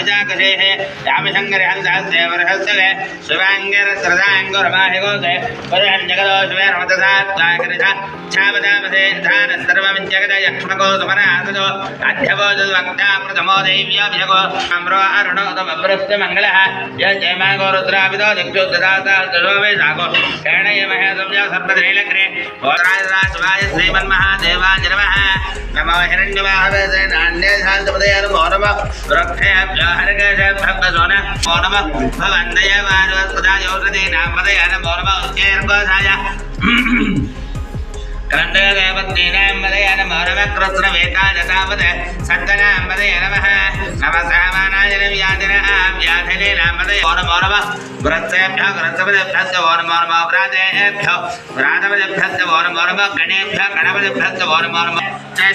स्वामिजाकशेः यामशङ्करहंसहस्रेवरहस्तवे शिवाङ्गरसृदाङ्गुरमाहिगोसे पुरञ्जगदो शिवेर्मतसात्वाकरिषा छावदामसे धानस्तर्वमिञ्जगद यक्ष्मको सुमनासदो अध्यवोदवक्ता प्रथमो दैव्योऽभिषको अम्रो अरुणोदमभ्रष्टमङ्गलः यजयमागो रुद्राविदो दिक्षुद्धाता दशोमे सागो केणयमः संजो सर्पद्रीलग्रे ओराजराजवाय श्रीमन्महादेवाय नमः नमो हिरण्यवाहवे नान्यशान्तपदय नमो नमः वृक्षेभ्यो हरिकेशेभ्यः नमो नमः भवन्दय वाजवस्पदायोषधे नामपदय नमो नमः उच्चैर्घोषाय कण्डदेवतीनाम्बदय नमो नमः कृत्स्नवेकाजतावद सत्तनाम्बदय नमः नमः सामानाय व्याधिनीनाम्बदय नमो नमः वृत्सेभ्यः वृत्सपदेभ्यः नमो नमः व्रातेभ्यो व्रातपदेभ्यः नमो नमः गणेभ्यः गणपतिभ्यः नमो नमः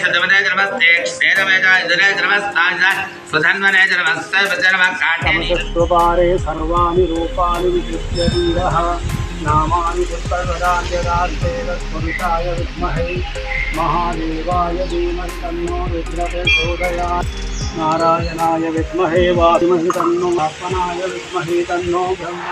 सदमने नमस्ते क्षेत्रमेताय नमस्ताय सुधन्वने नमस्ते नमः काट्ये सर्वाणि रूपाणि विकृत्य वीरः नामानि पुष्पदान्यदास्तेरस्पुरुषाय विद्महे महादेवाय धीमहि तन्नो रुद्रप्रचोदयात् नारायणाय विद्महे वामहि तन्नो आपनाय विद्महे तन्नो ब्रह्म